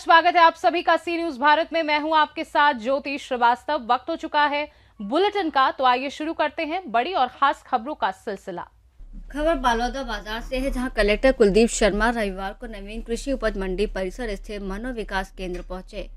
स्वागत है आप सभी का सी न्यूज भारत में। मैं हूं आपके साथ ज्योति श्रीवास्तव। वक्त हो चुका है बुलेटिन का, तो आइए शुरू करते हैं बड़ी और खास खबरों का सिलसिला। खबर बालोदा बाजार से है, जहां कलेक्टर कुलदीप शर्मा रविवार को नवीन कृषि उपज मंडी परिसर स्थित मनोविकास केंद्र पहुंचे।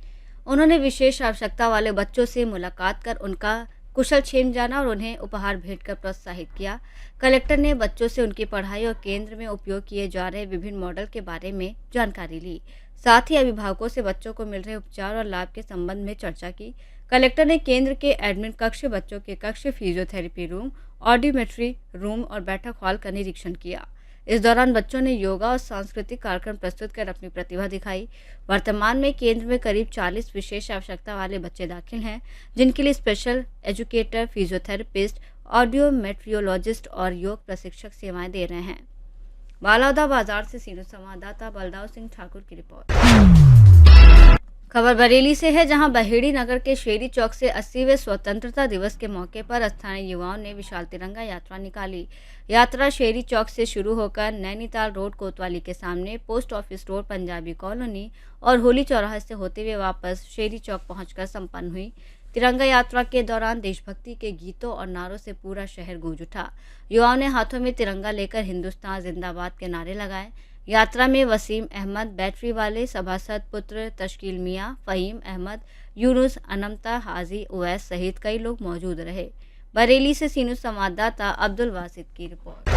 उन्होंने विशेष आवश्यकता वाले बच्चों से मुलाकात कर उनका कुशल क्षेम जाना और उन्हें उपहार भेंट कर प्रोत्साहित किया। कलेक्टर ने बच्चों से उनकी पढ़ाई और केंद्र में उपयोग किए जा रहे विभिन्न मॉडल के बारे में जानकारी ली। साथ ही अभिभावकों से बच्चों को मिल रहे उपचार और लाभ के संबंध में चर्चा की। कलेक्टर ने केंद्र के एडमिन कक्ष, बच्चों के कक्ष, फिजियोथेरेपी रूम, ऑडियोमेट्री रूम और बैठक हॉल का निरीक्षण किया। इस दौरान बच्चों ने योगा और सांस्कृतिक कार्यक्रम प्रस्तुत कर अपनी प्रतिभा दिखाई। वर्तमान में केंद्र में करीब 40 विशेष आवश्यकता वाले बच्चे दाखिल हैं, जिनके लिए स्पेशल एजुकेटर, फिजियोथेरेपिस्ट, ऑडियोमेट्रियोलॉजिस्ट और योग प्रशिक्षक सेवाएं दे रहे हैं। बालोदा बाजार से सीनियर संवाददाता बलदाव सिंह ठाकुर की रिपोर्ट। खबर बरेली से है, जहां बहेड़ी नगर के शेरी चौक से 80वें स्वतंत्रता दिवस के मौके पर स्थानीय युवाओं ने विशाल तिरंगा यात्रा निकाली। यात्रा शेरी चौक से शुरू होकर नैनीताल रोड, कोतवाली के सामने, post office road, Punjabi colony और होली चौराहे से होते हुए वापस शेरी चौक पहुंचकर संपन्न हुई। तिरंगा यात्रा के दौरान देशभक्ति के गीतों और नारों से पूरा शहर गूंज उठा। युवाओं ने हाथों में तिरंगा लेकर हिंदुस्तान जिंदाबाद के नारे लगाए। यात्रा में वसीम अहमद, बैटरी वाले, सभासद पुत्र, तश्कील मियाँ, फहीम अहमद, यूनुस, अनमता, हाजी, उवैस सहित कई लोग मौजूद रहे। बरेली से सीनू संवाददाता अब्दुल वासिद की रिपोर्ट।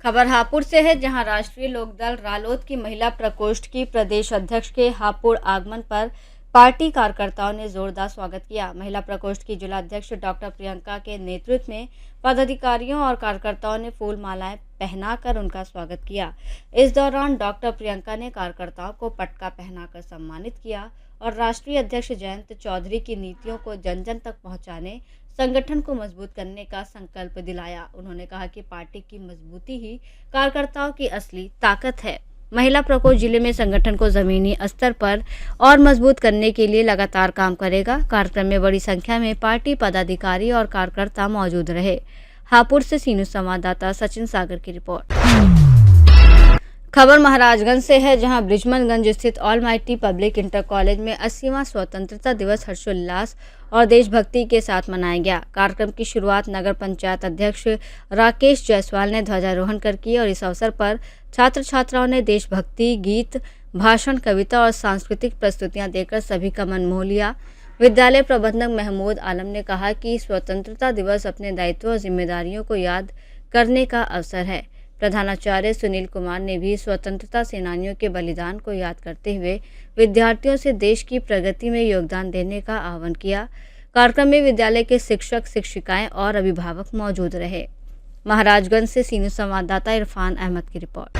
खबर हापुड़ से है, जहां राष्ट्रीय लोकदल रालोद की महिला प्रकोष्ठ की प्रदेश अध्यक्ष के हापुड़ आगमन पर पार्टी कार्यकर्ताओं ने जोरदार स्वागत किया। महिला प्रकोष्ठ की जिला अध्यक्ष डॉक्टर प्रियंका के नेतृत्व में पदाधिकारियों और कार्यकर्ताओं ने फूल मालाएं पहनाकर उनका स्वागत किया। इस दौरान डॉक्टर प्रियंका ने कार्यकर्ताओं को पटका पहनाकर सम्मानित किया और राष्ट्रीय अध्यक्ष जयंत चौधरी की नीतियों को जन जन तक पहुंचाने, संगठन को मजबूत करने का संकल्प दिलाया। उन्होंने कहा कि पार्टी की मजबूती ही कार्यकर्ताओं की असली ताकत है। महिला प्रकोष्ठ जिले में संगठन को जमीनी स्तर पर और मजबूत करने के लिए लगातार काम करेगा। कार्यक्रम में बड़ी संख्या में पार्टी पदाधिकारी और कार्यकर्ता मौजूद रहे। हापुड़ से सीनू संवाददाता सचिन सागर की रिपोर्ट। खबर महाराजगंज से है, जहां बृजमनगंज स्थित all mighty public inter college में 80वां स्वतंत्रता दिवस हर्षोल्लास और देशभक्ति के साथ मनाया गया। कार्यक्रम की शुरुआत नगर पंचायत अध्यक्ष राकेश जायसवाल ने ध्वजारोहण कर की और इस अवसर पर छात्र छात्राओं ने देशभक्ति गीत, भाषण, कविता और सांस्कृतिक प्रस्तुतियां देकर सभी का मन मोह लिया। विद्यालय प्रबंधक महमूद आलम ने कहा कि स्वतंत्रता दिवस अपने दायित्व और जिम्मेदारियों को याद करने का अवसर है। प्रधानाचार्य सुनील कुमार ने भी स्वतंत्रता सेनानियों के बलिदान को याद करते हुए विद्यार्थियों से देश की प्रगति में योगदान देने का आह्वान किया। कार्यक्रम में विद्यालय के शिक्षक, शिक्षिकाएं और अभिभावक मौजूद रहे। महाराजगंज से सीनियर संवाददाता इरफान अहमद की रिपोर्ट।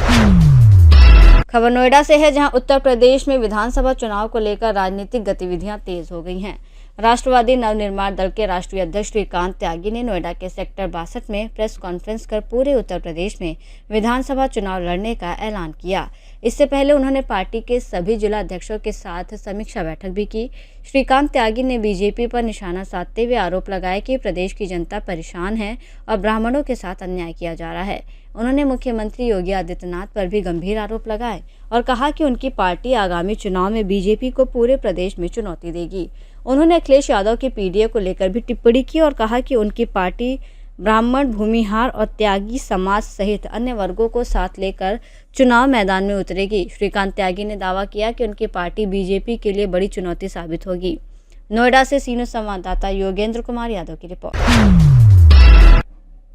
खबर नोएडा से है, जहां उत्तर प्रदेश में विधानसभा चुनाव को लेकर राजनीतिक गतिविधियां तेज हो गई हैं। राष्ट्रवादी नवनिर्माण दल के राष्ट्रीय अध्यक्ष श्रीकांत त्यागी ने नोएडा के सेक्टर 62 में प्रेस कॉन्फ्रेंस कर पूरे उत्तर प्रदेश में विधानसभा चुनाव लड़ने का ऐलान किया। इससे पहले उन्होंने पार्टी के सभी जिला अध्यक्षों के साथ समीक्षा बैठक भी की। श्रीकांत त्यागी ने बीजेपी पर निशाना साधते हुए आरोप लगाया कि प्रदेश की जनता परेशान है और ब्राह्मणों के साथ अन्याय किया जा रहा है। उन्होंने मुख्यमंत्री योगी आदित्यनाथ पर भी गंभीर आरोप लगाए और कहा कि उनकी पार्टी आगामी चुनाव में बीजेपी को पूरे प्रदेश में चुनौती देगी। उन्होंने अखिलेश यादव के पीडीए को लेकर भी टिप्पणी की और कहा कि उनकी पार्टी ब्राह्मण, भूमिहार और त्यागी समाज सहित अन्य वर्गों को साथ लेकर चुनाव मैदान में उतरेगी। श्रीकांत त्यागी ने दावा किया कि उनकी पार्टी बीजेपी के लिए बड़ी चुनौती साबित होगी। नोएडा से सीनियर संवाददाता योगेंद्र कुमार यादव की रिपोर्ट।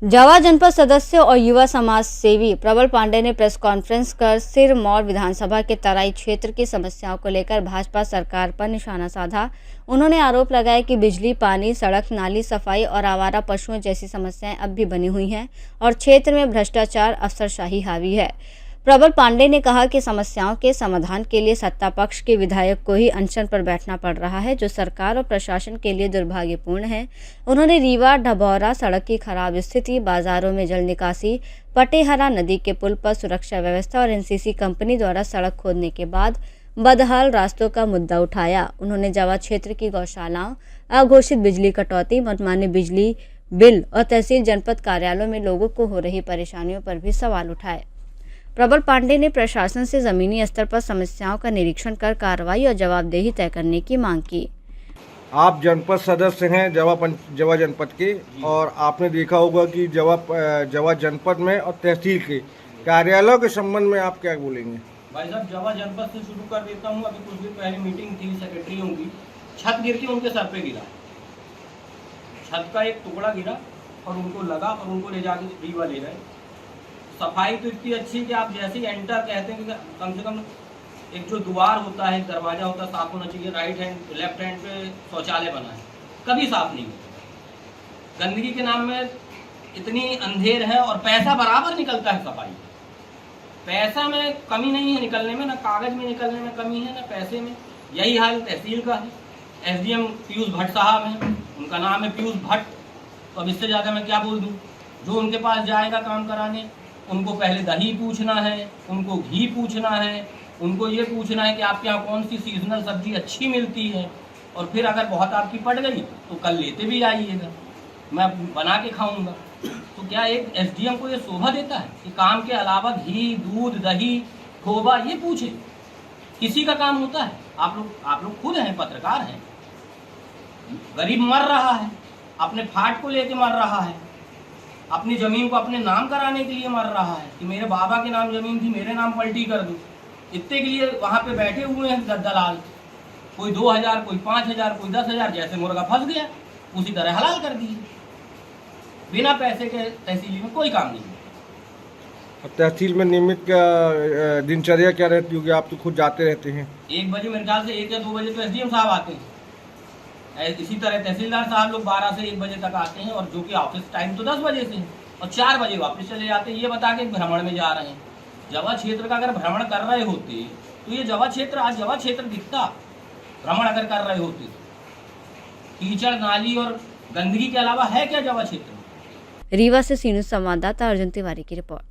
जावा जनपद सदस्य और युवा समाज सेवी प्रबल पांडे ने प्रेस कॉन्फ्रेंस कर सिरमौर विधानसभा के तराई क्षेत्र की समस्याओं को लेकर भाजपा सरकार पर निशाना साधा। उन्होंने आरोप लगाया कि बिजली, पानी, सड़क, नाली, सफाई और आवारा पशुओं जैसी समस्याएं अब भी बनी हुई हैं और क्षेत्र में भ्रष्टाचार, अफसरशाही हावी है। प्रबल पांडे ने कहा कि समस्याओं के समाधान के लिए सत्ता पक्ष के विधायक को ही अनशन पर बैठना पड़ रहा है, जो सरकार और प्रशासन के लिए दुर्भाग्यपूर्ण है। उन्होंने रीवा ढबौरा सड़क की खराब स्थिति, बाजारों में जल निकासी, पटेहरा नदी के पुल पर सुरक्षा व्यवस्था और एनसीसी कंपनी द्वारा सड़क खोदने के बाद बदहाल रास्तों का मुद्दा उठाया। उन्होंने जावा क्षेत्र की गौशालाओं, अघोषित बिजली कटौती, मनमानी बिजली बिल और तहसील जनपद कार्यालयों में लोगों को हो रही परेशानियों पर भी सवाल उठाए। प्रबल पांडे ने प्रशासन से जमीनी स्तर पर समस्याओं का निरीक्षण कर कार्रवाई और जवाबदेही तय करने की मांग की। आप जनपद सदस्य हैं जवा जनपद के, और आपने देखा होगा कि जवा जनपद में और तहसील के कार्यालयों के संबंध में आप क्या बोलेंगे? भाई साहब, जवा जनपद से शुरू कर देता हूँ। अभी कुछ दिन पहले मीटिंग थी सेक्रेटरियों की, छत गिर के उनके सर पे गिरा, छत का एक टुकड़ा गिरा और उनको लगा और उनको ले जाके रीवा ले गए। सफाई तो इतनी अच्छी कि आप जैसे ही एंटर कहते हैं कि कम से कम एक जो द्वार होता है, दरवाजा होता है, साफ होना चाहिए। राइट हैंड लेफ्ट हैंड पे शौचालय बना है, कभी साफ नहीं होता। गंदगी के नाम में इतनी अंधेर है और पैसा बराबर निकलता है सफाई। पैसा में कमी नहीं है निकलने में, ना कागज में निकलने में कमी है, ना पैसे में। यही हाल तहसील का है। एसडीएम पीयूष भट्ट साहब हैं, उनका नाम है पीयूष भट्ट। तो अब इससे ज़्यादा मैं क्या बोल दूँ? जो उनके पास जाएगा काम कराने, उनको पहले दही पूछना है, उनको घी पूछना है, उनको ये पूछना है कि आपके यहाँ कौन सी सीजनल सब्जी अच्छी मिलती है, और फिर अगर बहुत आपकी पड़ गई तो कल लेते भी आइएगा, मैं बना के खाऊंगा। तो क्या एक एसडीएम को ये शोभा देता है कि काम के अलावा घी, दूध, दही, खोबा ये पूछे? किसी का काम होता है? आप लोग खुद हैं, पत्रकार हैं। गरीब मर रहा है, अपने फाट को लेके मर रहा है, अपनी ज़मीन को अपने नाम कराने के लिए मर रहा है कि मेरे बाबा के नाम ज़मीन थी, मेरे नाम पलटी कर दूँ। इतने के लिए वहाँ पे बैठे हुए हैं दलाल, कोई 2000, कोई 5000, कोई 10,000, जैसे मुर्गा फंस गया उसी तरह हलाल कर दिए। बिना पैसे के तहसील में कोई काम नहीं है। तहसील में नियमित क्या दिनचर्या क्या रहती होगी? आप तो खुद जाते रहते हैं। 1 बजे मेरे ख्याल से 1 या 2 बजे तो एसडीएम साहब आते हैं। इसी तरह तहसीलदार साहब लोग 12 से 1 बजे तक आते हैं, और जो कि ऑफिस टाइम तो 10 बजे से है, और 4 बजे वापस चले जाते हैं, ये बता के भ्रमण में जा रहे हैं। जवा क्षेत्र का अगर भ्रमण कर रहे होते तो ये जवा क्षेत्र आज जवा क्षेत्र दिखता। भ्रमण अगर कर रहे होते तो कीचड़, नाली और गंदगी के अलावा है क्या जवा क्षेत्र में? रीवा से सी न्यूज़ संवाददाता अर्जुन तिवारी की रिपोर्ट।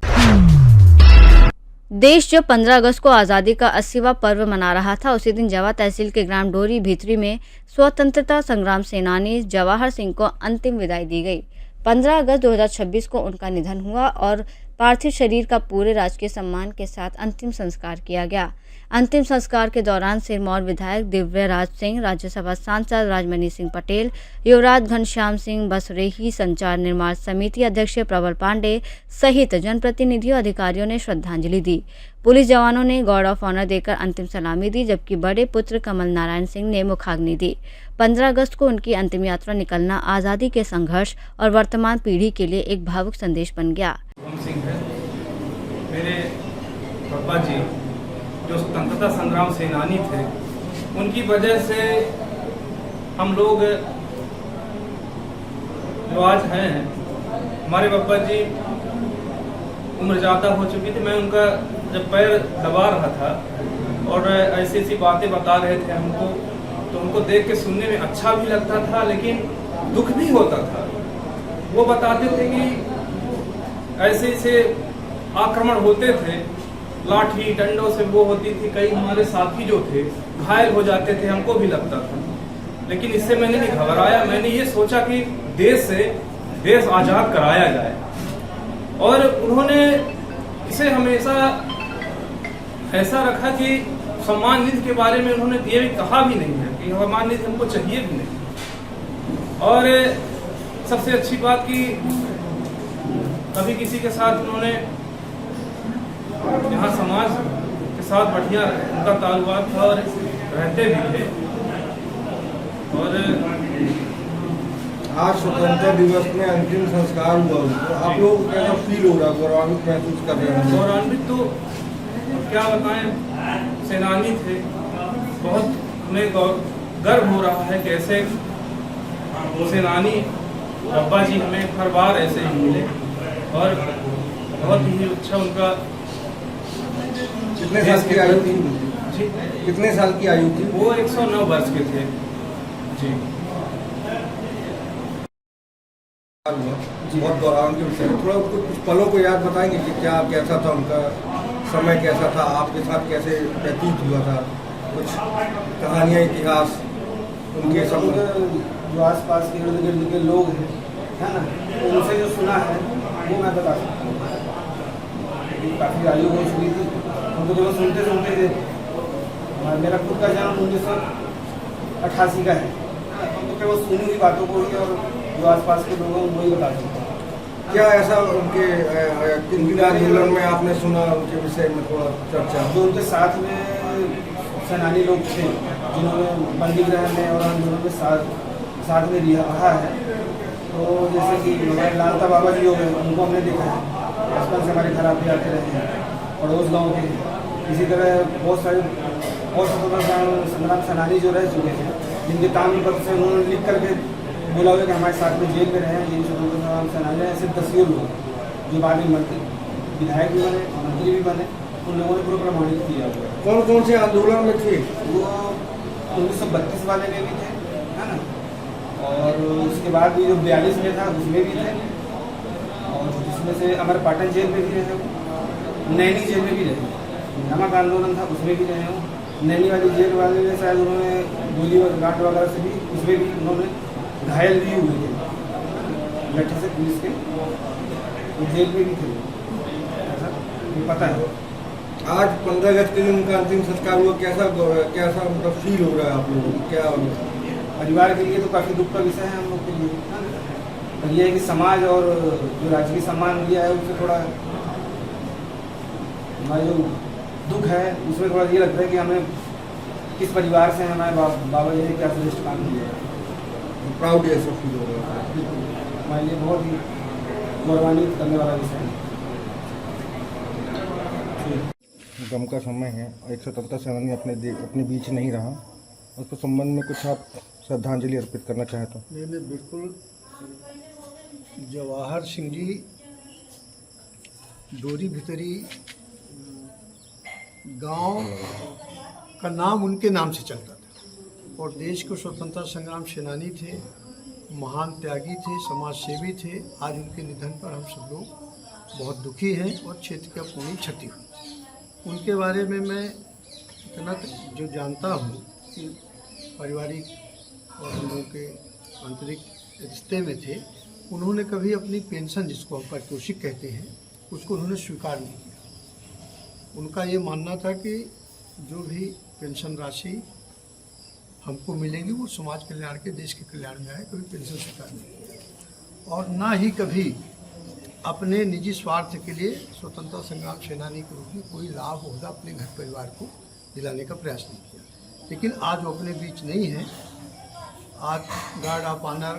देश जब 15 अगस्त को आज़ादी का 80वां पर्व मना रहा था, उसी दिन जवा तहसील के ग्राम डोरी भीतरी में स्वतंत्रता संग्राम सेनानी जवाहर सिंह को अंतिम विदाई दी गई। 15 अगस्त 2026 को उनका निधन हुआ और पार्थिव शरीर का पूरे राजकीय सम्मान के साथ अंतिम संस्कार किया गया। अंतिम संस्कार के दौरान सिरमौर विधायक दिव्यराज सिंह, राज्यसभा सांसद राजमणि सिंह पटेल, युवराज घनश्याम सिंह बसरेही, संचार निर्माण समिति अध्यक्ष प्रबल पांडे सहित जनप्रतिनिधियों अधिकारियों ने श्रद्धांजलि दी। पुलिस जवानों ने गार्ड ऑफ ऑनर देकर अंतिम सलामी दी, जबकि बड़े पुत्र कमल नारायण सिंह ने मुखाग्नि दी। 15 अगस्त को उनकी अंतिम यात्रा निकलना आज़ादी के संघर्ष और वर्तमान पीढ़ी के लिए एक भावुक संदेश बन गया। मेरे पापा जी जो स्वतंत्रता संग्राम सेनानी थे, उनकी वजह से हम लोग जो आज हैं, हमारे पापा जी उम्र ज़्यादा हो चुकी थी। मैं उनका जब पैर दबा रहा था और ऐसी ऐसी बातें बता रहे थे हमको, तो उनको देख के सुनने में अच्छा भी लगता था, लेकिन दुख भी होता था। वो बताते थे कि ऐसे ऐसे आक्रमण होते थे, लाठी डंडों से वो होती थी, कई हमारे साथी जो थे घायल हो जाते थे, हमको भी लगता था। लेकिन इससे मैंने नहीं घबराया। मैंने ये सोचा कि देश आज़ाद कराया जाए, और उन्होंने इसे हमेशा ऐसा रखा कि सम्मान निधि के बारे में उन्होंने ये भी कहा भी नहीं है कि सम्मान निधि हमको चाहिए भी नहीं। और सबसे अच्छी बात कि कभी किसी के साथ उन्होंने यहाँ समाज के साथ बढ़िया उनका ताल्लुकात था और रहते भी थे। और आज स्वतंत्रता दिवस में अंतिम संस्कार हुआ, तो आप लोगों को कैसा फील हो रहा है? गौरवान्वित महसूस कर रहे हैं? गौरवान्वित तो क्या बताएं, सेनानी थे, बहुत हमें गर्व हो रहा है। कैसे सेनानी पापा जी हमें हर बार ऐसे ही मिले, और बहुत ही अच्छा उनका। कितने साल की आयु थी जी? कितने साल की आयु थी? वो 109 वर्ष के थे जी। बहुत गौरवान्वित के विषय, थोड़ा कुछ पलों को याद बताएंगे कि क्या कैसा था उनका समय, कैसा था, आपके साथ कैसे व्यतीत हुआ था? कुछ कहानियाँ, इतिहास उनके सब जो आसपास के इर्द गिर्द के लोग हैं, है ना, उनसे जो सुना है वो मैं बता सकता हूँ। क्योंकि काफ़ी आयु हो चुकी थी, उनको केवल सुनते थे। और मेरा खुद का जन्म 1988 का है, तो केवल सुनी हुई बातों को ही और जो आसपास के लोगों को वही बता सकते हैं। क्या ऐसा उनके आंदोलन में आपने सुना, उनके विषय में थोड़ा चर्चा? जो उनके साथ में सेनानी लोग थे जिन्होंने बंदी गृह में और आंदोलन में साथ में रहा है, तो जैसे कि हमारे लालता बाबा जी हो गए, उनको हमने देखा है, बचपन से हमारे घर आते आते रहे हैं, पड़ोस गाँव के। इसी तरह बहुत सारे और स्वतंत्रता संग्राम सेनानी जो रह चुके हैं, जिनके ताम्रपत्र से उन्होंने लिख करके बोला हुआ कि हमारे साथ में जेल में रहे हैं, जिन स्वतंत्रता संग्राम सेनानी हैं, ऐसे दसियों लोग जो बाद में मंत्री विधायक भी बने, मंत्री भी बने, उन लोगों ने पूरा प्रमाणित किया हुआ है। कौन कौन से आंदोलन में थे वो 1932 वाले में भी थे, है ना, और उसके बाद भी जो 42 में था उसमें भी थे, और जिसमें से अमर पाटन जेल में भी रहे हो, नैनी जेल में भी रहे, नमक आंदोलन था उसमें भी रहे हो, नैनी वाली जेल वाले में शायद उन्होंने गोली और गांठ वगैरह से भी, उसमें भी उन्होंने घायल भी हुए थे लट्ठे से पुलिस के, वो जेल में भी थे, ऐसा पता है। आज 15 अगस्त के दिन उनका अंतिम संस्कार हुआ, कैसा मतलब फील हो रहा है आप लोगों को? क्या परिवार के लिए तो काफ़ी दुख का विषय है हम लोग के लिए, और ये है कि समाज और जो राजकीय सम्मान दिया है उससे थोड़ा हमारा जो दुख है उसमें थोड़ा ये लगता है कि हमें किस परिवार से हमारे बाबा जी ने क्या श्रेष्ठ काम किया है। प्राउड ऐसा फील हो रहा है? हमारे लिए बहुत ही गौरवान्वित करने वाला विषय है। गम का समय है, एक स्वतंत्रता सेनानी अपने बीच नहीं रहा, उसके संबंध में कुछ आप श्रद्धांजलि अर्पित करना चाहें तो? नहीं बिल्कुल। जवाहर सिंह जी डोरी भितरी गांव का नाम उनके नाम से चलता था, और देश के स्वतंत्रता संग्राम सेनानी थे, महान त्यागी थे, समाज सेवी थे। आज उनके निधन पर हम सब लोग बहुत दुखी हैं और क्षेत्र की पूरी क्षति हुई। उनके बारे में मैं इतना जो जानता हूँ कि पारिवारिक और हम लोगों के आंतरिक रिश्ते में थे, उन्होंने कभी अपनी पेंशन, जिसको हम पारितोषिक कहते हैं, उसको उन्होंने स्वीकार नहीं किया। उनका ये मानना था कि जो भी पेंशन राशि हमको मिलेगी वो समाज कल्याण के, देश के कल्याण में आए, कभी पेंशन स्वीकार नहीं किया। और ना ही कभी अपने निजी स्वार्थ के लिए स्वतंत्रता संग्राम सेनानी के रूप में कोई लाभ होगा अपने घर परिवार को दिलाने का प्रयास नहीं किया। लेकिन आज वो अपने बीच नहीं है। आज गार्ड ऑफ ऑनर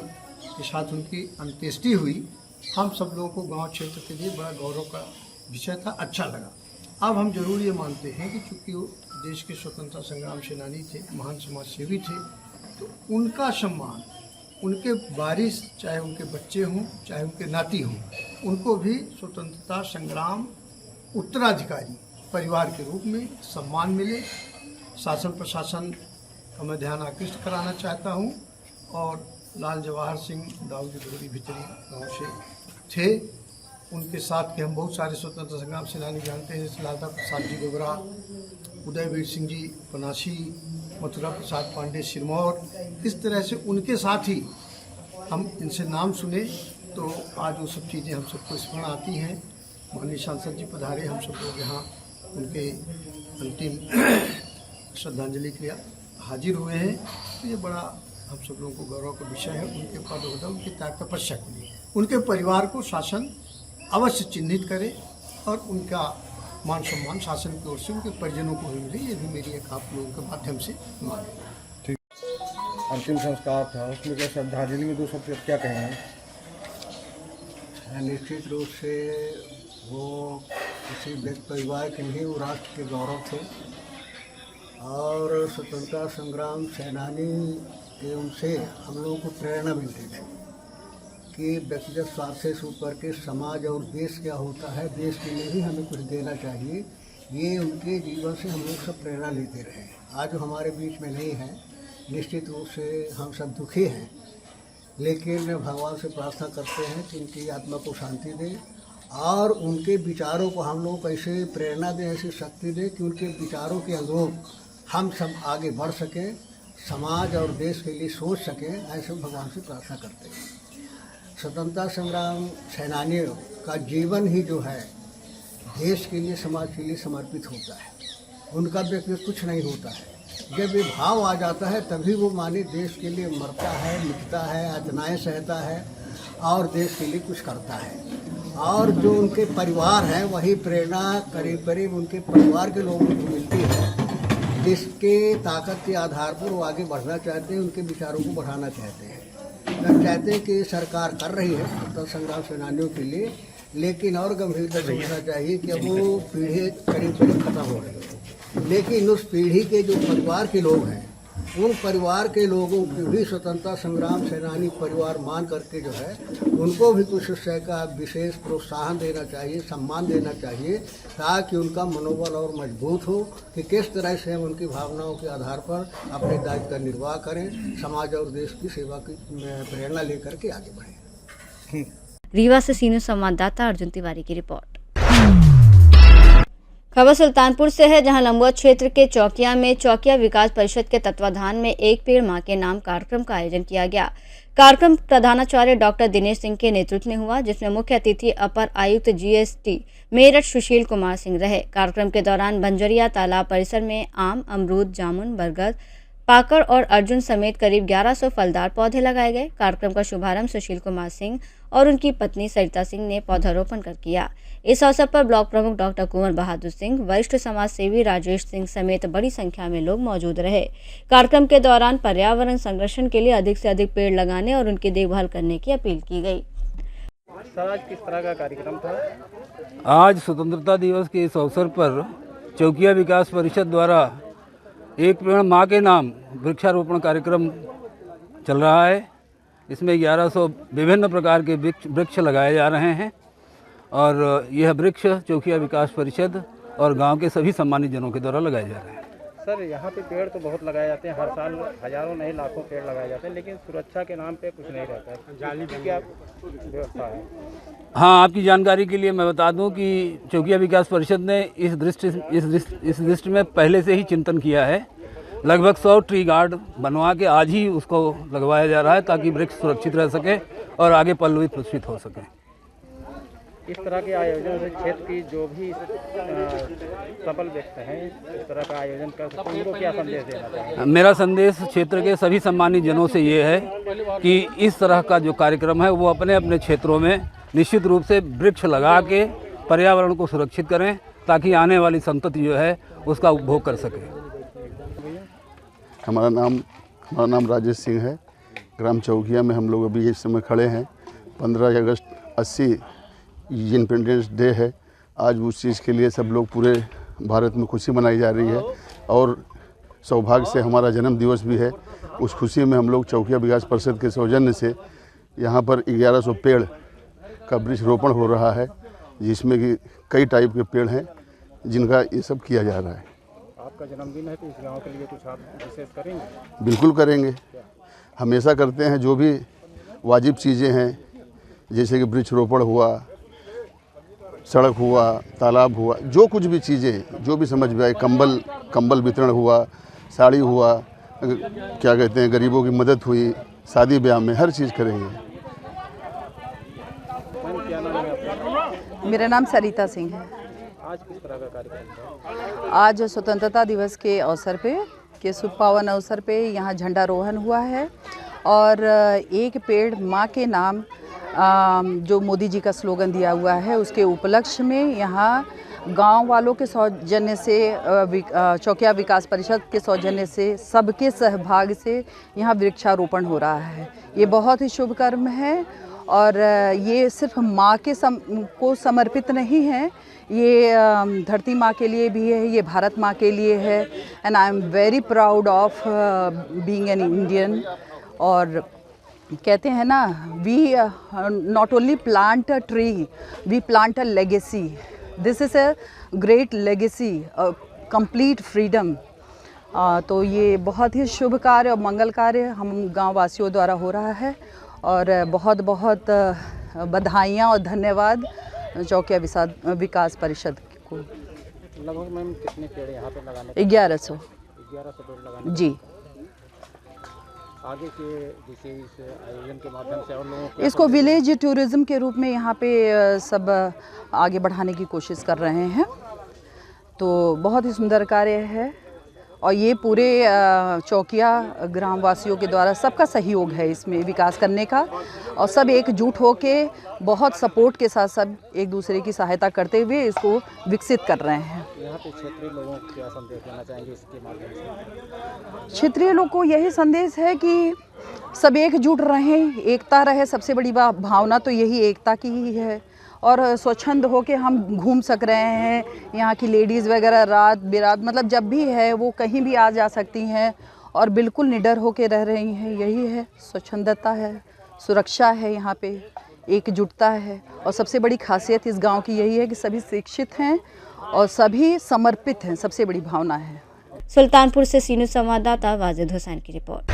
के साथ उनकी अंत्येष्टि हुई। हम सब लोगों को गांव क्षेत्र के लिए बड़ा गौरव का विषय था, अच्छा लगा। अब हम जरूर ये मानते हैं कि चूँकि वो देश के स्वतंत्रता संग्राम सेनानी थे, महान समाज सेवी थे, तो उनका सम्मान, उनके वारिस, चाहे उनके बच्चे हों चाहे उनके नाती हों, उनको भी स्वतंत्रता संग्राम उत्तराधिकारी परिवार के रूप में सम्मान मिले। शासन प्रशासन का मैं ध्यान आकृष्ट कराना चाहता हूं। और लाल जवाहर सिंह दाऊद डोरी भितरी गाँव से थे, उनके साथ के हम बहुत सारे स्वतंत्रता संग्राम सेनानी जानते हैं, जैसे लालता प्रसाद जी गोगरा, उदयवीर सिंह जी पनासी, मथुरा प्रसाद पांडे सिरमौर। इस तरह से उनके साथ ही हम इनसे नाम सुने तो आज वो सब चीज़ें हम सबको स्मरण आती हैं। माननीय सांसद जी पधारे, हम सब लोग यहाँ उनके अंतिम श्रद्धांजलि के लिए हाजिर हुए हैं। तो ये बड़ा हम सब लोगों को गौरव का विषय है। उनके पद होता, उनकी त्याग तपस्या के लिए उनके परिवार को शासन अवश्य चिन्हित करे और उनका मान सम्मान शासन की ओर से उनके परिजनों को भी मिले। ये भी मेरी एक आप लोगों के माध्यम से मांग है। ठीक, अंतिम संस्कार था, उसमें क्या श्रद्धांजलि में दो शब्द क्या कहेंगे? निश्चित रूप से वो किसी व्यक्ति परिवार के नहीं, वो राष्ट्र के गौरव थे और स्वतंत्रता संग्राम सेनानी के उनसे हम लोगों को प्रेरणा मिलती थी कि व्यक्तिगत स्वार्थ से शुरू करके समाज और देश क्या होता है, देश के लिए भी हमें कुछ देना चाहिए। ये उनके जीवन से हम लोग सब प्रेरणा लेते रहे। आज वो हमारे बीच में नहीं है, निश्चित रूप से हम सब दुखी हैं, लेकिन भगवान से प्रार्थना करते हैं कि उनकी आत्मा को शांति दे और उनके विचारों को हम लोग ऐसे प्रेरणा दें, ऐसी शक्ति दें कि उनके विचारों के अनुरूप हम सब आगे बढ़ सकें, समाज और देश के लिए सोच सकें। ऐसे भगवान से प्रार्थना करते हैं। स्वतंत्रता संग्राम सेनानियों का जीवन ही जो है देश के लिए, समाज के लिए समर्पित होता है। उनका व्यक्तिगत कुछ नहीं होता है। जब ये भाव आ जाता है तभी वो माने देश के लिए मरता है, मिटता है, यातनाएं सहता है और देश के लिए कुछ करता है। और जो उनके परिवार हैं वही प्रेरणा करीब करीब उनके परिवार के लोगों को मिलती है, जिसके ताकत के आधार पर वो आगे बढ़ना चाहते हैं, उनके विचारों को बढ़ाना चाहते हैं। हम चाहते हैं कि सरकार कर रही है स्वतंत्रता संग्राम सेनानियों के लिए, लेकिन और गंभीरता से सोचना चाहिए कि अब वो पीढ़ी करीब करीब खत्म हो रही है। लेकिन उस पीढ़ी के जो परिवार के लोग हैं, उन परिवार के लोगों को भी स्वतंत्रता संग्राम सेनानी परिवार मान करके जो है उनको भी कुछ विषय का विशेष प्रोत्साहन देना चाहिए, सम्मान देना चाहिए, ताकि उनका मनोबल और मजबूत हो कि किस तरह से हम उनकी भावनाओं के आधार पर अपने दायित्व का निर्वाह करें, समाज और देश की सेवा की प्रेरणा लेकर के आगे बढ़ें। रीवा से सीनियर संवाददाता अर्जुन तिवारी की रिपोर्ट। खबर सुल्तानपुर से है, जहां लंबुआ क्षेत्र के चौकिया में चौकिया विकास परिषद के तत्वाधान में एक पेड़ मां के नाम कार्यक्रम का आयोजन किया गया। कार्यक्रम प्रधानाचार्य डॉक्टर दिनेश सिंह के नेतृत्व में हुआ, जिसमें मुख्य अतिथि अपर आयुक्त GST मेरठ सुशील कुमार सिंह रहे। कार्यक्रम के दौरान बंजरिया तालाब परिसर में आम, अमरूद, जामुन, बरगद, पाकड़ और अर्जुन समेत करीब 1100 फलदार पौधे लगाए गए। कार्यक्रम का शुभारंभ सुशील कुमार सिंह और उनकी पत्नी सरिता सिंह ने पौधारोपण कर किया। इस अवसर पर ब्लॉक प्रमुख डॉक्टर कुंवर बहादुर सिंह, वरिष्ठ समाज सेवी राजेश सिंह समेत बड़ी संख्या में लोग मौजूद रहे। कार्यक्रम के दौरान पर्यावरण संरक्षण के लिए अधिक से अधिक पेड़ लगाने और उनकी देखभाल करने की अपील की गई। आज किस तरह का कार्यक्रम था? आज स्वतंत्रता दिवस के इस अवसर पर चौकिया विकास परिषद द्वारा एक पेड़ माँ के नाम वृक्षारोपण कार्यक्रम चल रहा है। इसमें 1100 विभिन्न प्रकार के वृक्ष लगाए जा रहे हैं और यह वृक्ष चौकिया विकास परिषद और गांव के सभी सम्मानित जनों के द्वारा लगाए जा रहे हैं। सर, यहाँ पे पेड़ तो बहुत लगाए जाते हैं, हर साल हजारों नहीं लाखों पेड़ लगाए जाते हैं, लेकिन सुरक्षा के नाम पे कुछ नहीं रहता है। जाली की क्या व्यवस्था है? हाँ, आपकी जानकारी के लिए मैं बता दूं कि चौकिया विकास परिषद ने इस दृष्टि में पहले से ही चिंतन किया है। लगभग 100 ट्री गार्ड बनवा के आज ही उसको लगवाया जा रहा है, ताकि वृक्ष सुरक्षित रह सके और आगे पल्लवित पुष्पित हो सके। इस तरह के आयोजन से क्षेत्र की जो भी सफल व्यक्ति हैं इस तरह का आयोजन कर सकते हैं, उनको क्या संदेश देना चाहिए? मेरा संदेश क्षेत्र के सभी सम्मानित जनों से ये है कि इस तरह का जो कार्यक्रम है वो अपने अपने क्षेत्रों में निश्चित रूप से वृक्ष लगा के पर्यावरण को सुरक्षित करें, ताकि आने वाली संतति जो है उसका उपभोग कर सके। हमारा नाम राजेश सिंह है। ग्राम चौकिया में हम लोग अभी इस समय खड़े हैं। 15 अगस्त 80 इंडिपेंडेंस डे है। आज उस चीज़ के लिए सब लोग पूरे भारत में खुशी मनाई जा रही है और सौभाग्य से हमारा जन्म दिवस भी है। उस खुशी में हम लोग चौकिया विकास परिषद के सौजन्य से यहाँ पर 1100 पेड़ का वृक्ष रोपण हो रहा है, जिसमें कि कई टाइप के पेड़ हैं जिनका ये सब किया जा रहा है। आपका जन्मदिन है तो इस गांव के लिए कुछ आप विशेष करेंगे? बिल्कुल करेंगे, हमेशा करते हैं। जो भी वाजिब चीज़ें हैं, जैसे कि वृक्ष रोपण हुआ, सड़क हुआ, तालाब हुआ, जो कुछ भी चीज़ें जो भी समझ में आए, कंबल वितरण हुआ, साड़ी हुआ, क्या कहते हैं, गरीबों की मदद हुई, शादी ब्याह में हर चीज़ करेंगे। मेरा नाम सरिता सिंह है। आज किस तरह का कार्यक्रम था? आज स्वतंत्रता दिवस के अवसर पे, के शुभ पावन अवसर पे यहाँ झंडारोहण हुआ है और एक पेड़ माँ के नाम जो मोदी जी का स्लोगन दिया हुआ है, उसके उपलक्ष्य में यहाँ गांव वालों के सौजन्य से, चौकिया विकास परिषद के सौजन्य से, सबके सहभाग से यहाँ वृक्षारोपण हो रहा है। ये बहुत ही शुभ कर्म है और ये सिर्फ माँ के को समर्पित नहीं है, ये धरती माँ के लिए भी है, ये भारत माँ के लिए है। And I am very proud of being an Indian. और कहते हैं ना, we not only plant a tree, we plant a legacy. This is a great legacy, complete freedom. तो ये बहुत ही शुभ कार्य और मंगल कार्य हम गाँव वासियों द्वारा हो रहा है और बहुत बहुत बधाइयाँ और धन्यवाद चौकिया विकास परिषद को। लगभग मैम कितने पेड़ यहाँ पे लगाने? 1100 पेड़ लगाने? जी। आगे के जैसे इस आयोजन के माध्यम से और लोगों को इसको विलेज टूरिज्म के रूप में यहाँ पे सब आगे बढ़ाने की कोशिश कर रहे हैं। तो बहुत ही सुंदर कार्य है और ये पूरे चौकिया ग्रामवासियों के द्वारा सबका सहयोग है इसमें विकास करने का, और सब एकजुट होके बहुत सपोर्ट के साथ सब एक दूसरे की सहायता करते हुए इसको विकसित कर रहे हैं। यहाँ पे क्षेत्रीय लोगों को क्या संदेश देना चाहेंगे इसके माध्यम से? क्षेत्रीय लोग को यही संदेश है कि सब एकजुट रहें, एकता रहे। सबसे बड़ी भावना तो यही एकता की ही है, और स्वच्छंद होके हम घूम सक रहे हैं। यहाँ की लेडीज़ वगैरह रात बिरात मतलब जब भी है वो कहीं भी आ जा सकती हैं और बिल्कुल निडर होके रह रही हैं। यही है, स्वच्छंदता है, सुरक्षा है, यहाँ पे एकजुटता है। और सबसे बड़ी खासियत इस गांव की यही है कि सभी शिक्षित हैं और सभी समर्पित हैं। सबसे बड़ी भावना है। सुल्तानपुर से सी न्यूज़ संवाददाता वाजिद हुसैन की रिपोर्ट।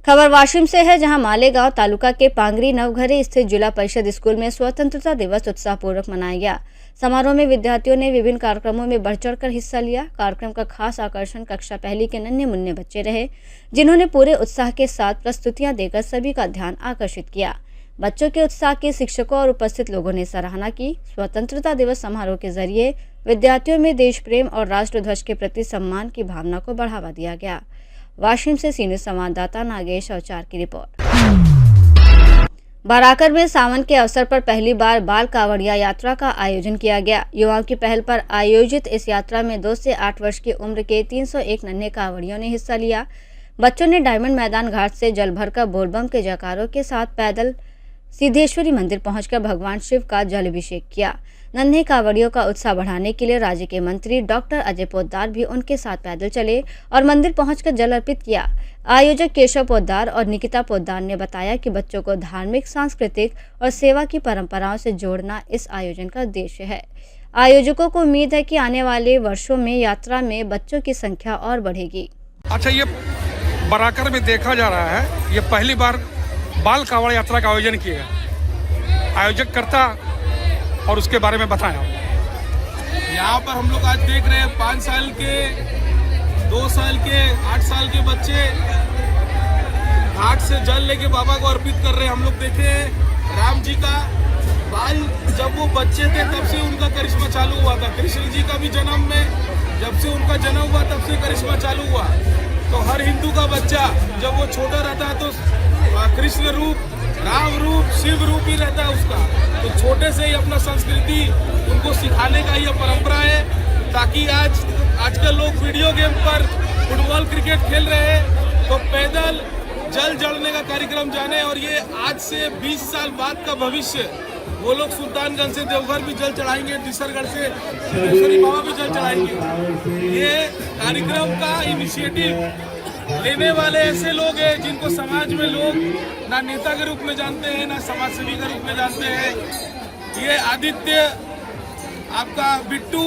खबर वाशिम से है, जहां मालेगांव तालुका के पांगरी नवघरे स्थित जिला परिषद स्कूल में स्वतंत्रता दिवस उत्साहपूर्वक मनाया गया। समारोह में विद्यार्थियों ने विभिन्न कार्यक्रमों में बढ़ चढ़कर हिस्सा लिया। कार्यक्रम का खास आकर्षण कक्षा पहली के नन्हे मुन्ने बच्चे रहे, जिन्होंने पूरे उत्साह के साथ प्रस्तुतियां देकर सभी का ध्यान आकर्षित किया। बच्चों के उत्साह की शिक्षकों और उपस्थित लोगों ने सराहना की। स्वतंत्रता दिवस समारोह के जरिए विद्यार्थियों में देश प्रेम और राष्ट्रध्वज के प्रति सम्मान की भावना को बढ़ावा दिया गया। वाशिम से सी न्यूज़ संवाददाता नागेश अवचार की रिपोर्ट। बाराकर में सावन के अवसर पर पहली बार बाल कांवड़िया यात्रा का आयोजन किया गया। युवाओं की पहल पर आयोजित इस यात्रा में 2 से 8 वर्ष की उम्र के 301 नन्हे कांवड़ियों ने हिस्सा लिया। बच्चों ने डायमंड मैदान घाट से जल भरकर बोलबम के जयकारों के साथ पैदल सिद्धेश्वरी मंदिर पहुंचकर भगवान शिव का जल अभिषेक किया। नन्हे कांवड़ियों का उत्साह बढ़ाने के लिए राज्य के मंत्री डॉक्टर अजय पोद्दार भी उनके साथ पैदल चले और मंदिर पहुंचकर जल अर्पित किया। आयोजक केशव पोद्दार और निकिता पोद्दार ने बताया कि बच्चों को धार्मिक, सांस्कृतिक और सेवा की परंपराओं से जोड़ना इस आयोजन का उद्देश्य है। आयोजकों को उम्मीद है कि आने वाले वर्षों में यात्रा में बच्चों की संख्या और बढ़ेगी। अच्छा, ये बराकर में देखा जा रहा है, ये पहली बार बाल कांवड़ यात्रा का आयोजन किया। आयोजक करता और उसके बारे में बताया। यहाँ पर हम लोग आज देख रहे हैं 5 साल के, 2 साल के, 8 साल के बच्चे घाट से जल लेके बाबा को अर्पित कर रहे हैं। हम लोग देखे हैं राम जी का बाल, जब वो बच्चे थे तब से उनका करिश्मा चालू हुआ था। कृष्ण जी का भी जन्म में, जब से उनका जन्म हुआ तब से करिश्मा चालू हुआ। तो हर हिंदू का बच्चा जब वो छोटा रहता है तो कृष्ण रूप, राम रूप, शिव रूप ही रहता है उसका। तो छोटे से ही अपना संस्कृति उनको सिखाने का ये परंपरा है, ताकि आजकल लोग वीडियो गेम पर फुटबॉल, क्रिकेट खेल रहे हैं तो पैदल जल जड़ने का कार्यक्रम जाने। और ये आज से 20 साल बाद का भविष्य, वो लोग सुल्तानगंज से देवघर भी जल चढ़ाएंगे, दिसरगढ़ से सिद्धेश्वरी बाबा भी जल चढ़ाएंगे। ये कार्यक्रम का इनिशिएटिव लेने वाले ऐसे लोग हैं जिनको समाज में लोग ना नेता के रूप में जानते हैं, ना समाज सेवी के रूप में जानते हैं। ये आदित्य, आपका बिट्टू,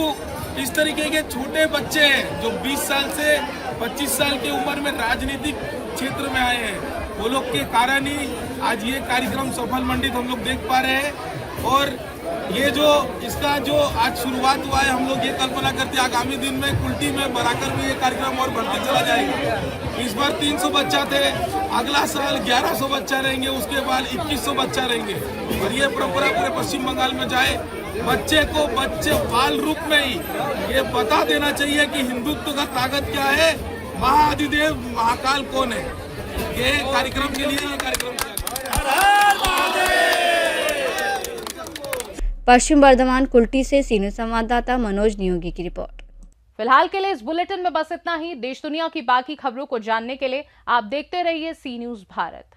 इस तरीके के छोटे बच्चे हैं जो 20 साल से 25 साल की उम्र में राजनीतिक क्षेत्र में आए हैं। वो लोग के कारण ही आज ये कार्यक्रम सफल मंडित हम लोग देख पा रहे हैं। और ये जो इसका जो आज शुरुआत हुआ है, हम लोग ये कल्पना करते हैं आगामी दिन में कुल्टी में, बराकर में ये कार्यक्रम और बढ़ते चला जाएगा। इस बार 300 बच्चा थे, अगला साल 1100 बच्चा रहेंगे, उसके बाद 2100 बच्चा रहेंगे। और ये परंपरा पूरे पश्चिम बंगाल में जाए। बच्चे को बच्चे बाल रूप में ही ये बता देना चाहिए कि हिंदुत्व का ताकत क्या है, महाआदिदेव महाकाल कौन है। ये कार्यक्रम के लिए ये कार्यक्रम पश्चिम बर्धमान कुल्टी से सी न्यूज़ संवाददाता मनोज नियोगी की रिपोर्ट। फिलहाल के लिए इस बुलेटिन में बस इतना ही। देश दुनिया की बाकी खबरों को जानने के लिए आप देखते रहिए सी न्यूज़ भारत।